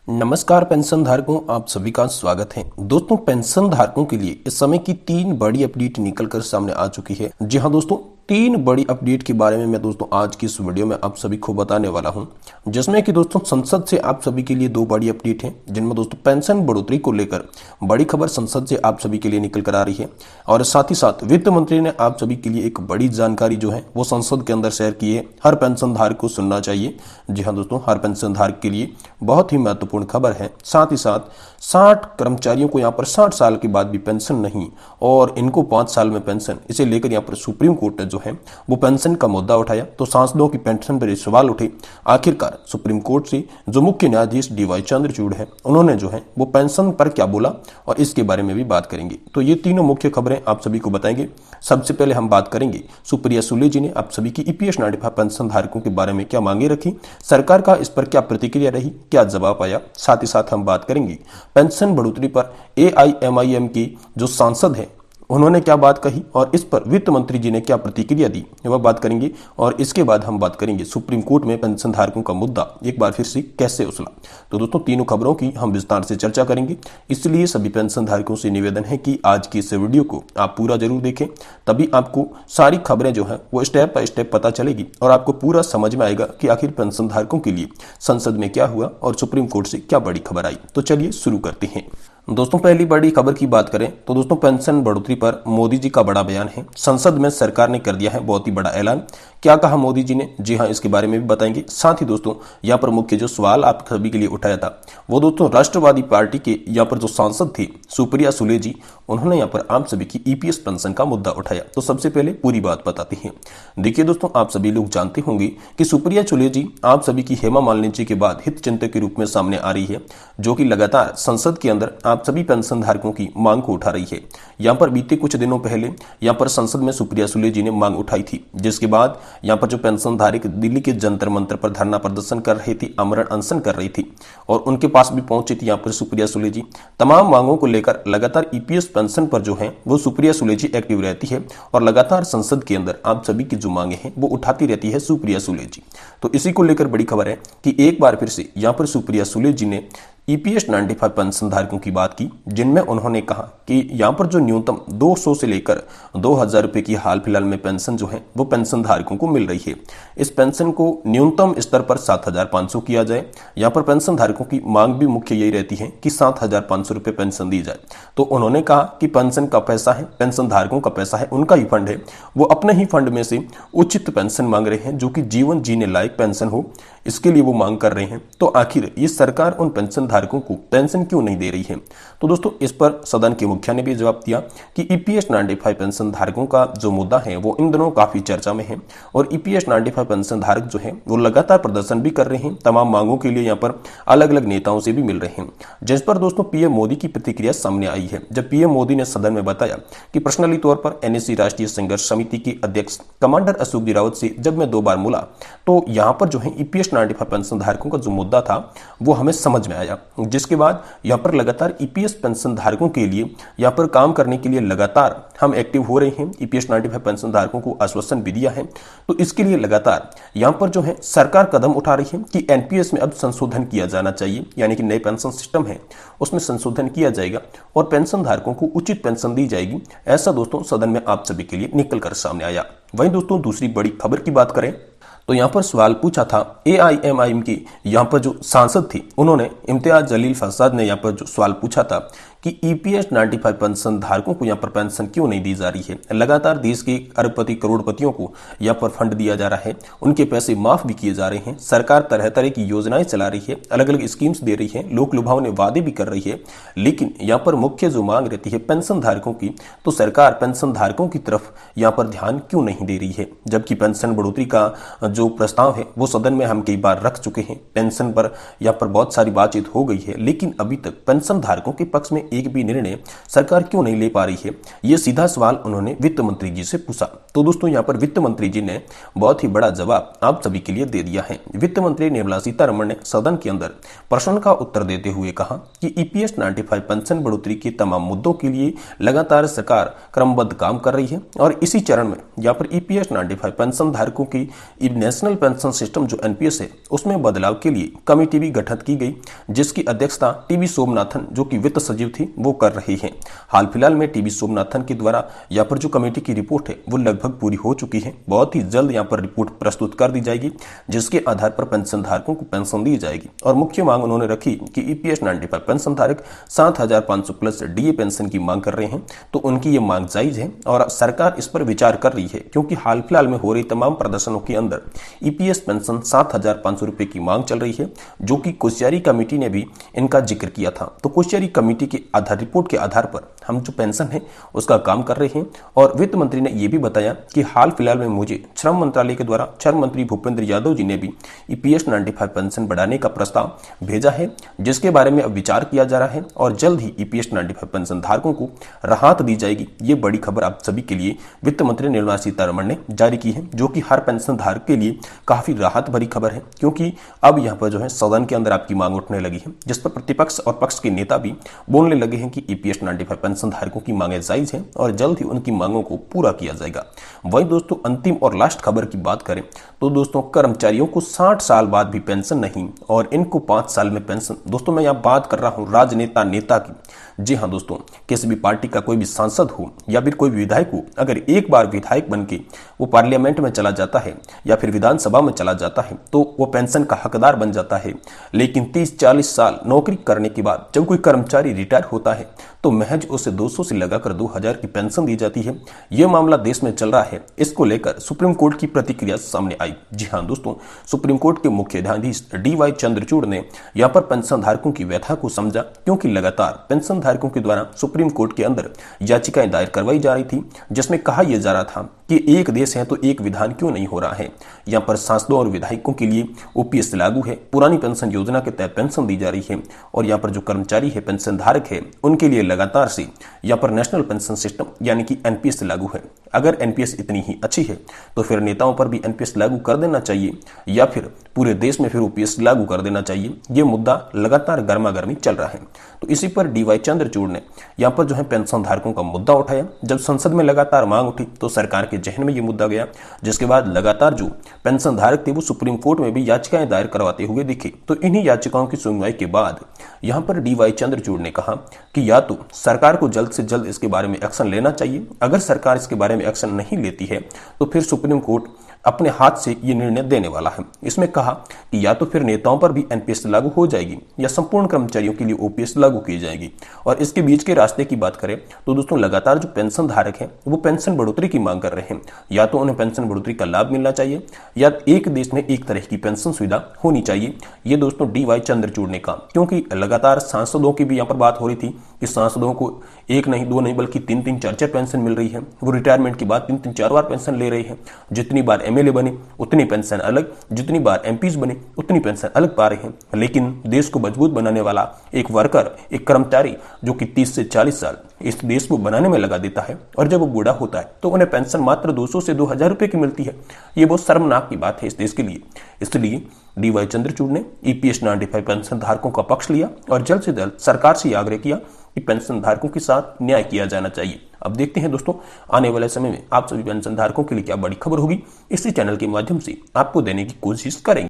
नमस्कार पेंशन धारकों, आप सभी का स्वागत है। दोस्तों, पेंशन धारकों के लिए इस समय की 3 बड़ी अपडेट निकलकर सामने आ चुकी है। जी हां दोस्तों, 3 बड़ी अपडेट के बारे में मैं दोस्तों आज की इस वीडियो में आप सभी को बताने वाला हूं, जिसमें कि दोस्तों संसद से आप सभी के लिए 2 बड़ी अपडेट हैं, जिनमें दोस्तों पेंशन बढ़ोतरी को लेकर बड़ी खबर संसद से आप सभी के लिए निकल कर आ रही है और साथ ही साथ वित्त मंत्री ने आप सभी के लिए एक बड़ी जानकारी जो है वो संसद के अंदर शेयर की है। हर पेंशन धारक को सुनना चाहिए। जी हाँ दोस्तों, हर पेंशन धारक के लिए बहुत ही महत्वपूर्ण खबर है। साथ ही साथ 60 कर्मचारियों को यहाँ पर 60 साल के बाद भी पेंशन नहीं और इनको 5 साल में पेंशन, इसे लेकर यहाँ पर सुप्रीम कोर्ट ने जो है वो पेंशन का मुद्दा उठाया। तो सांसदों की पेंशन पर सवाल उठे। आखिरकार सुप्रीम कोर्ट से जो मुख्य न्यायाधीश DY चंद्रचूड़ है, उन्होंने जो है वो पेंशन पर क्या बोला और इसके बारे में भी बात करेंगे। तो ये तीनों मुख्य खबरें आप सभी को बताएंगे। सबसे पहले हम बात करेंगे सुप्रिया सुले जी ने आप सभी की EPS 95 पेंशन धारकों के बारे में क्या मांगे रखी, सरकार का इस पर क्या प्रतिक्रिया रही, क्या जवाब आया। साथ ही साथ हम बात करेंगे पेंशन बढ़ोतरी पर AIMIM की जो सांसद है उन्होंने क्या बात कही और इस पर वित्त मंत्री जी ने क्या प्रतिक्रिया दी, वह बात करेंगे। और इसके बाद हम बात करेंगे सुप्रीम कोर्ट में पेंशन धारकों का मुद्दा एक बार फिर से कैसे उछला। तो दोस्तों, तीनों खबरों की हम विस्तार से चर्चा करेंगे, इसलिए सभी पेंशन धारकों से निवेदन है कि आज की इस वीडियो को आप पूरा जरूर देखें, तभी आपको सारी खबरें जो है वो स्टेप बाय स्टेप पता चलेगी और आपको पूरा समझ में आएगा कि आखिर पेंशन धारकों के लिए संसद में क्या हुआ और सुप्रीम कोर्ट से क्या बड़ी खबर आई। तो चलिए शुरू करते हैं। दोस्तों, पहली बड़ी खबर की बात करें तो दोस्तों पेंशन बढ़ोतरी पर मोदी जी का बड़ा बयान है। संसद में सरकार ने कर दिया है बहुत ही बड़ा ऐलान। क्या कहा मोदी जी ने, जी हां, इसके बारे में भी बताएंगे। साथ ही दोस्तों यहाँ पर मुख्य जो सवाल आप सभी के लिए उठाया था वो दोस्तों राष्ट्रवादी पार्टी के यहाँ पर जो सांसद थे सुप्रिया सुले जी, उन्होंने यहाँ पर आप सभी की EPS पेंशन का मुद्दा उठाया। तो सबसे पहले पूरी बात बताते हैं। देखिए दोस्तों, आप सभी लोग जानते होंगे कि सुप्रिया सुले जी आप सभी की हेमा मालिनी जी के बाद हित चिंतक के रूप में सामने आ रही है, जो कि लगातार संसद के अंदर आप सभी पेंशन धारकों की मांग को उठा रही है। यहाँ पर बीते कुछ दिनों पहले यहाँ पर संसद में सुप्रिया सुले जी ने मांग उठाई थी, जिसके बाद यहाँ पर जो पेंशन धारक दिल्ली के जंतर मंतर पर धरना प्रदर्शन कर रही थी, आमरण अनशन कर रही थी और उनके पास भी पहुंची थी यहाँ पर सुप्रिया सुले जी। तमाम मांगों को लेकर लगातार EPS पेंशन पर जो है वो सुप्रिया सुले जी एक्टिव रहती है और लगातार संसद के अंदर आप सभी की जो मांगे हैं वो उठाती रहती है सुप्रिया सुले जी। तो इसी को लेकर बड़ी खबर है कि एक बार फिर से यहाँ पर सुप्रिया सुले जी ने EPS 95 पेंशन धारकों की बात की, जिनमें उन्होंने कहा कि यहाँ पर जो न्यूनतम 200 से लेकर 2000 रुपए की हाल फिलहाल में पेंशन जो है वो पेंशन धारकों को मिल रही है। इस पेंशन को न्यूनतम स्तर पर 7500 किया जाए। यहाँ पर पेंशन धारकों की मांग भी मुख्य यही रहती है कि 7500 रुपए पेंशन दी जाए। तो उन्होंने कहा कि पेंशन का पैसा है, पेंशन धारकों का पैसा है, उनका ही फंड है, वो अपने ही फंड में से उचित पेंशन मांग रहे हैं, जो कि जीवन जीने लायक पेंशन हो, इसके लिए वो मांग कर रहे हैं। तो आखिर ये सरकार उन पेंशन धारकों को पेंशन क्यों नहीं दे रही है? तो दोस्तों, इस पर सदन के मुखिया ने भी जवाब दिया कि EPS 95 पेंशन धारकों का जो मुद्दा है वो इन दिनों काफी चर्चा में है और EPS 95 पेंशन धारक जो है वो लगातार प्रदर्शन भी कर रहे हैं, तमाम मांगों के लिए यहाँ पर अलग अलग नेताओं से भी मिल रहे हैं, जिस पर दोस्तों PM मोदी की प्रतिक्रिया सामने आई है। जब PM मोदी ने सदन में बताया कि पर्सनली तौर पर NSC राष्ट्रीय संघर्ष समिति के अध्यक्ष कमांडर अशोक जी रावत से जब मैं 2 बार मिला तो यहाँ पर जो है EPS 95 पेंशन धारकों का जो मुद्दा था वो हमें समझ में आया, जिसके बाद यहाँ पर लगातार EPS पेंशन धारकों के लिए यहाँ पर काम करने के लिए लगातार हम एक्टिव हो रहे हैं। EPS 95 पेंशन धारकों को आश्वासन भी दिया है। तो इसके लिए लगातार यहाँ पर जो है सरकार कदम उठा रही है कि NPS में अब संशोधन किया जाना चाहिए, यानी कि नए पेंशन सिस्टम है उसमें संशोधन किया जाएगा और पेंशन धारकों को उचित पेंशन दी जाएगी। ऐसा दोस्तों सदन में आप सभी के लिए निकल कर सामने आया। वहीं दोस्तों दूसरी बड़ी खबर की बात करें तो यहाँ पर सवाल पूछा था AIMIM की यहाँ पर जो सांसद थी, उन्होंने इम्तियाज जलील फसाद ने यहाँ पर जो सवाल पूछा था कि EPS 95 पेंशन धारकों को यहाँ पर पेंशन क्यों नहीं दी जा रही है। लगातार देश के अरबपति करोड़पतियों को यहाँ पर फंड दिया जा रहा है, उनके पैसे माफ भी किए जा रहे हैं, सरकार तरह तरह की योजनाएं चला रही है, अलग अलग स्कीम्स दे रही है, लोक लुभावने वादे भी कर रही है, लेकिन यहाँ पर मुख्य जो मांग रहती है पेंशन धारकों की, तो सरकार पेंशन धारकों की तरफ यहाँ पर ध्यान क्यों नहीं दे रही है। जबकि पेंशन बढ़ोतरी का जो प्रस्ताव है वो सदन में हम कई बार रख चुके हैं, पेंशन पर यहाँ पर बहुत सारी बातचीत हो गई है, लेकिन अभी तक पेंशन धारकों के पक्ष में एक भी निर्णय सरकार क्यों नहीं ले पा रही है, ये सीधा सवाल उन्होंने वित्त मंत्री जी से पूछा। तो दोस्तों यहाँ पर वित्त मंत्री जी ने बहुत ही बड़ा जवाब आप सभी के लिए दे दिया है। वित्त मंत्री निर्मला सीतारमण ने सदन के अंदर प्रश्न का उत्तर देते हुए कहा कि EPS 95 पेंशन बढ़ोतरी के तमाम मुद्दों के लिए लगातार सरकार क्रमबद्ध काम कर रही है और इसी चरण में यहाँ पर EPS 95 पेंशन धारकों की नेशनल पेंशन सिस्टम जो एनपीएस है उसमें बदलाव के लिए कमेटी भी गठित की गई, जिसकी अध्यक्षता टीबी सोमनाथन जो कि वित्त सचिव थी वो कर रही है। हाल फिलहाल में टीबी सोमनाथन के द्वारा यहाँ पर जो कमेटी की रिपोर्ट है वो लगभग पूरी हो चुकी है। बहुत ही जल्द यहाँ पर रिपोर्ट प्रस्तुत कर दी जाएगी, जिसके आधार पर पेंशन धारकों को पेंशन दी जाएगी। और मुख्य मांग उन्होंने रखी कि ईपीएस 95 पेंशन धारक 7,500 प्लस डीए पेंशन की मांग कर रहे हैं, तो उनकी ये मांग जायज है और सरकार इस पर विचार कर रही है, क्योंकि हाल फिलहाल में हो रही तमाम प्रदर्शनों के अंदर ईपीएस पेंशन 7,500 रुपए की मांग चल रही है, जो कि कोश्यारी कमेटी ने भी इनका जिक्र किया था। तो कोश्यारी कमेटी के आधार रिपोर्ट के आधार पर हम जो पेंशन है उसका काम कर रहे हैं। और वित्त मंत्री ने यह भी बताया कि हाल फिलहाल में मुझे श्रम मंत्रालय के द्वारा श्रम मंत्री भूपेंद्र यादव जी ने भी ईपीएस 95 पेंशन बढ़ाने का प्रस्ताव भेजा है, जिसके बारे में अब विचार किया जा रहा है और जल्द ही ईपीएस 95 पेंशन धारकों को राहत दी जाएगी। ये बड़ी खबर आप सभी के लिए वित्त मंत्री निर्मला सीतारमण ने जारी की है, जो कि हर पेंशन धारक के लिए काफी राहत भरी खबर है, क्योंकि अब यहाँ पर जो है सदन के अंदर आपकी मांग उठने लगी है, जिस पर प्रतिपक्ष और पक्ष के नेता भी बोलने लगे हैं कि ईपीएस 95 पेंशन धारकों की मांगें जायज हैं और जल्द ही उनकी मांगों को पूरा किया जाएगा। वही दोस्तों अंतिम और लास्ट खबर की बात करें तो दोस्तों कर्मचारियों को 60 साल बाद भी पेंशन नहीं और इनको 5 साल में पेंशन। दोस्तों मैं यहाँ बात कर रहा हूँ राजनेता नेता की। जी हाँ दोस्तों, किसी भी पार्टी का कोई भी सांसद हो या फिर कोई भी विधायक हो, अगर एक बार विधायक बन के वो पार्लियामेंट में चला जाता है या फिर विधानसभा में चला जाता है तो वो पेंशन का हकदार बन जाता है। लेकिन 30-40 साल नौकरी करने के बाद जब कोई कर्मचारी रिटायर होता है तो महज उसे 200 से लगाकर 2000 की पेंशन दी जाती है। यह मामला देश में चल रहा है। इसको लेकर सुप्रीम कोर्ट की प्रतिक्रिया सामने आई। जी हाँ दोस्तों, सुप्रीम कोर्ट के मुख्य न्यायाधीश DY चंद्रचूड़ ने यहाँ पर पेंशन धारकों की व्यथा को समझा, क्योंकि लगातार पेंशन धारकों के द्वारा सुप्रीम कोर्ट के अंदर याचिकाएं दायर करवाई जा रही थी, जिसमें कहा यह जा रहा था कि एक देश है तो एक विधान क्यों नहीं हो रहा है। यहाँ पर सांसदों और विधायकों के लिए ओपीएस लागू है, पुरानी पेंशन योजना के तहत पेंशन दी जा रही है, और यहाँ पर जो कर्मचारी है पेंशन धारक है उनके लिए लगातार से यहाँ पर नेशनल पेंशन सिस्टम यानी कि एनपीएस लागू है। अगर एनपीएस इतनी ही अच्छी है तो फिर नेताओं पर भी एनपीएस लागू कर देना चाहिए या फिर पूरे देश में फिर ओपीएस लागू कर देना चाहिए। ये मुद्दा लगातार गर्मा गर्मी चल रहा है। तो इसी पर DY चंद्रचूड़ ने यहाँ पर जो है पेंशन धारकों का मुद्दा उठाया। जब संसद में लगातार मांग उठी तो सरकार के जहन में ये मुद्दा गया, जिसके बाद लगातार जो पेंशन धारक थे वो सुप्रीम कोर्ट में भी याचिकाएं दायर करवाते हुए दिखे। तो इन्हीं याचिकाओं की सुनवाई के बाद यहाँ पर DY चंद्रचूड़ ने कहा कि या तो सरकार को जल्द से जल्द इसके बारे में एक्शन लेना चाहिए, अगर सरकार इसके बारे में एक्शन नहीं लेती है तो फिर सुप्रीम कोर्ट अपने हाथ से ये निर्णय देने वाला है। इसमें कहा कि या तो फिर नेताओं पर भी एनपीएस लागू हो जाएगी या संपूर्ण कर्मचारियों के लिए ओपीएस लागू की जाएगी। और इसके बीच के रास्ते की बात करें तो दोस्तों लगातार जो पेंशन धारक हैं वो पेंशन बढ़ोतरी की मांग कर रहे हैं। या तो उन्हें पेंशन बढ़ोतरी का लाभ मिलना चाहिए या एक देश में एक तरह की पेंशन सुविधा होनी चाहिए। ये दोस्तों DY चंद्रचूड़ ने कहा, क्योंकि लगातार सांसदों की भी यहाँ पर बात हो रही थी कि सांसदों को एक नहीं दो नहीं बल्कि 3-3 4-4 पेंशन मिल रही है। वो रिटायरमेंट के बाद 3-3 4 बार पेंशन ले रहे हैं। जितनी बार एमएलए बने उतनी पेंशन अलग, जितनी बार एमपीज बने उतनी पेंशन अलग पा रहे हैं। लेकिन देश को मजबूत बनाने वाला एक वर्कर, एक कर्मचारी जो कि 30 से 40 साल इस देश को बनाने में लगा देता है और जब वो बूढ़ा होता है तो उन्हें पेंशन मात्र 200 से 2000 रुपए की मिलती है। ये बहुत शर्मनाक की बात है इस देश के लिए। इसलिए DY चंद्रचूड़ ने ईपीएस 95 पेंशन धारकों का पक्ष लिया और जल्द से जल्द सरकार से आग्रह किया कि पेंशन धारकों के साथ न्याय किया जाना चाहिए। अब देखते हैं दोस्तों आने वाले समय में आप सभी पेंशन धारकों के लिए क्या बड़ी खबर होगी। इसी चैनल के माध्यम से आपको देने की कोशिश करेंगे।